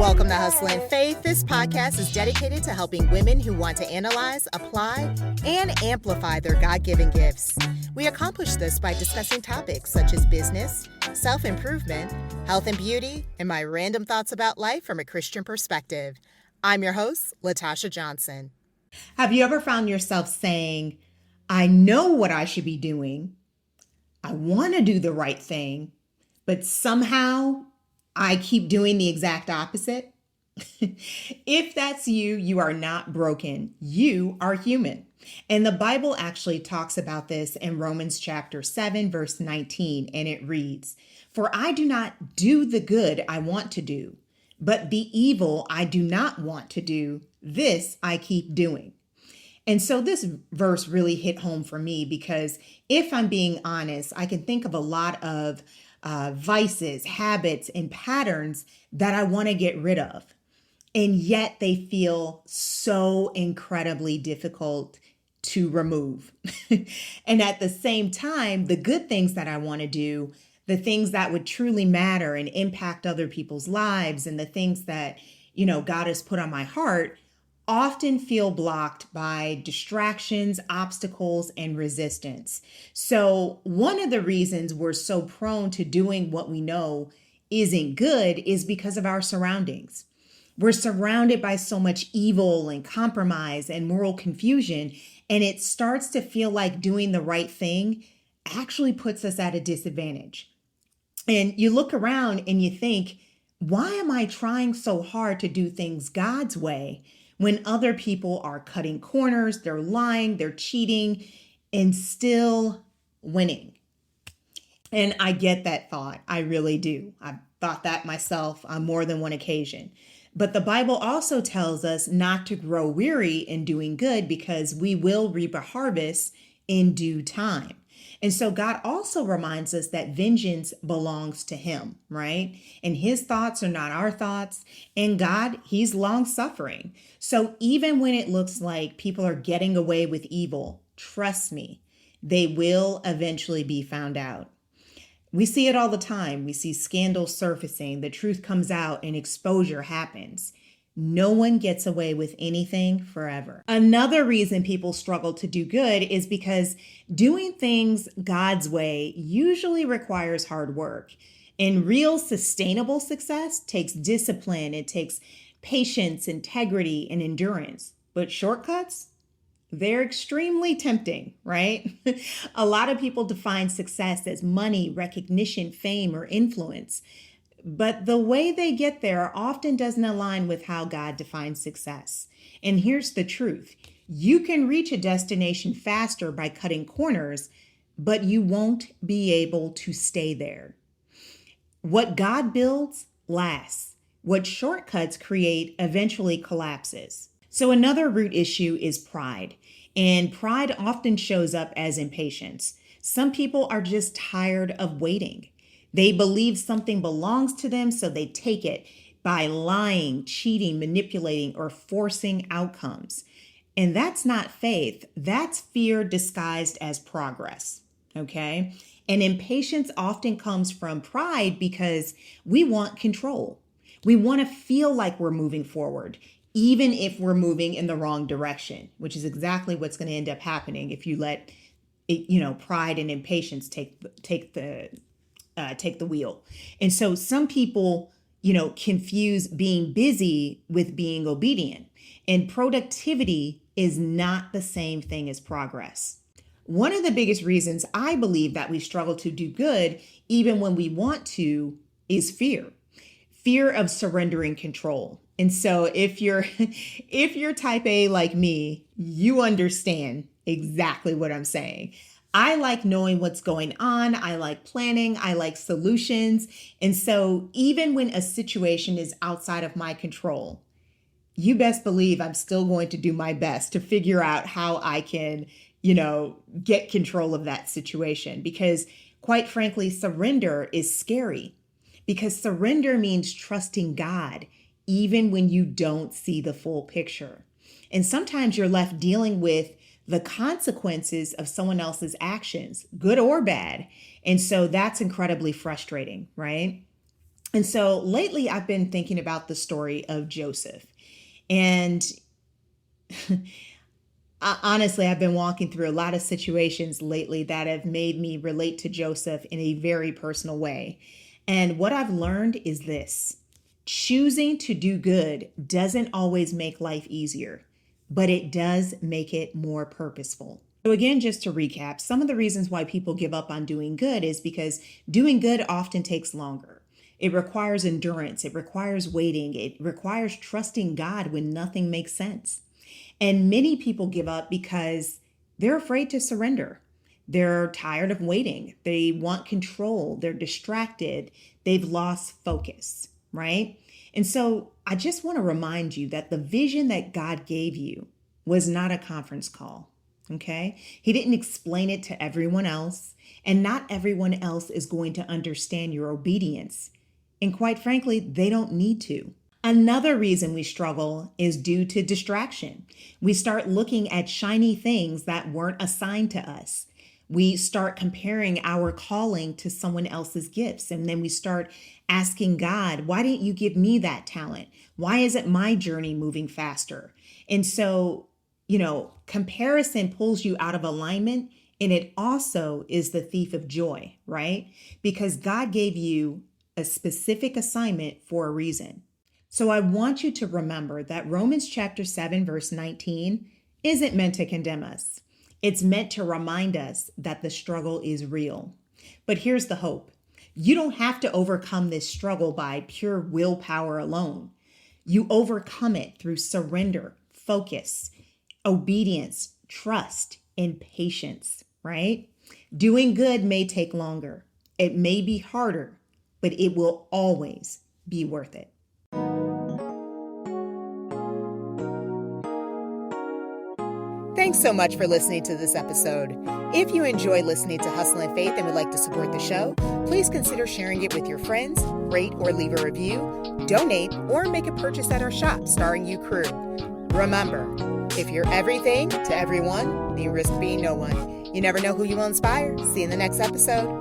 Welcome to Hustlin' Faith. This podcast is dedicated to helping women who want to analyze, apply, and amplify their God-given gifts. We accomplish this by discussing topics such as business, self-improvement, health and beauty, and my random thoughts about life from a Christian perspective. I'm your host, Latasha Johnson. Have you ever found yourself saying, I know what I should be doing, I want to do the right thing, but somehow I keep doing the exact opposite? If that's you, you are not broken. You are human. And the Bible actually talks about this in Romans chapter 7, verse 19, and it reads, "For I do not do the good I want to do, but the evil I do not want to do, this I keep doing." And so this verse really hit home for me because if I'm being honest, I can think of a lot of vices, habits, and patterns that I want to get rid of. And yet they feel so incredibly difficult to remove. And at the same time, the good things that I want to do, the things that would truly matter and impact other people's lives, and the things that, God has put on my heart, often feel blocked by distractions, obstacles, and resistance. So one of the reasons we're so prone to doing what we know isn't good is because of our surroundings. We're surrounded by so much evil and compromise and moral confusion, and it starts to feel like doing the right thing actually puts us at a disadvantage. And you look around and you think, why am I trying so hard to do things God's way when other people are cutting corners, they're lying, they're cheating, and still winning? And I get that thought. I really do. I've thought that myself on more than one occasion. But the Bible also tells us not to grow weary in doing good because we will reap a harvest in due time. And so God also reminds us that vengeance belongs to Him, right? And His thoughts are not our thoughts. And God, He's long suffering. So even when it looks like people are getting away with evil, trust me, they will eventually be found out. We see it all the time. We see scandals surfacing, the truth comes out, and exposure happens. No one gets away with anything forever. Another reason people struggle to do good is because doing things God's way usually requires hard work. And real sustainable success takes discipline, it takes patience, integrity, and endurance. But shortcuts? They're extremely tempting, right? A lot of people define success as money, recognition, fame, or influence. But the way they get there often doesn't align with how God defines success. And here's the truth. You can reach a destination faster by cutting corners, but you won't be able to stay there. What God builds lasts. What shortcuts create eventually collapses. So another root issue is pride. And pride often shows up as impatience. Some people are just tired of waiting. They believe something belongs to them, so they take it by lying, cheating, manipulating, or forcing outcomes. And that's not faith. That's fear disguised as progress, okay? And impatience often comes from pride because we want control. We want to feel like we're moving forward, even if we're moving in the wrong direction, which is exactly what's going to end up happening if you let it, pride and impatience take the wheel. And so some people, confuse being busy with being obedient. And productivity is not the same thing as progress. One of the biggest reasons I believe that we struggle to do good, even when we want to, is fear. Fear of surrendering control. And so if you're type A like me, you understand exactly what I'm saying. I like knowing what's going on. I like planning. I like solutions. And so even when a situation is outside of my control, you best believe I'm still going to do my best to figure out how I can, get control of that situation. Because quite frankly, surrender is scary. Because surrender means trusting God, even when you don't see the full picture. And sometimes you're left dealing with the consequences of someone else's actions, good or bad. And so that's incredibly frustrating, right? And so lately I've been thinking about the story of Joseph. And honestly, I've been walking through a lot of situations lately that have made me relate to Joseph in a very personal way. And what I've learned is this: choosing to do good doesn't always make life easier, but it does make it more purposeful. So again, just to recap, some of the reasons why people give up on doing good is because doing good often takes longer. It requires endurance. It requires waiting. It requires trusting God when nothing makes sense. And many people give up because they're afraid to surrender. They're tired of waiting. They want control. They're distracted. They've lost focus, right? And so I just want to remind you that the vision that God gave you was not a conference call, okay? He didn't explain it to everyone else, and not everyone else is going to understand your obedience. And quite frankly, they don't need to. Another reason we struggle is due to distraction. We start looking at shiny things that weren't assigned to us. We start comparing our calling to someone else's gifts. And then we start asking God, why didn't you give me that talent? Why isn't my journey moving faster? And so, comparison pulls you out of alignment, and it also is the thief of joy, right? Because God gave you a specific assignment for a reason. So I want you to remember that Romans chapter 7, verse 19 isn't meant to condemn us. It's meant to remind us that the struggle is real. But here's the hope. You don't have to overcome this struggle by pure willpower alone. You overcome it through surrender, focus, obedience, trust, and patience, right? Doing good may take longer. It may be harder, but it will always be worth it. Thanks so much for listening to this episode. If you enjoy listening to Hustle and Faith and would like to support the show, please consider sharing it with your friends, rate or leave a review, donate, or make a purchase at our shop, STARENGUCREW. Remember, if you're everything to everyone, you risk being no one. You never know who you will inspire. See you in the next episode.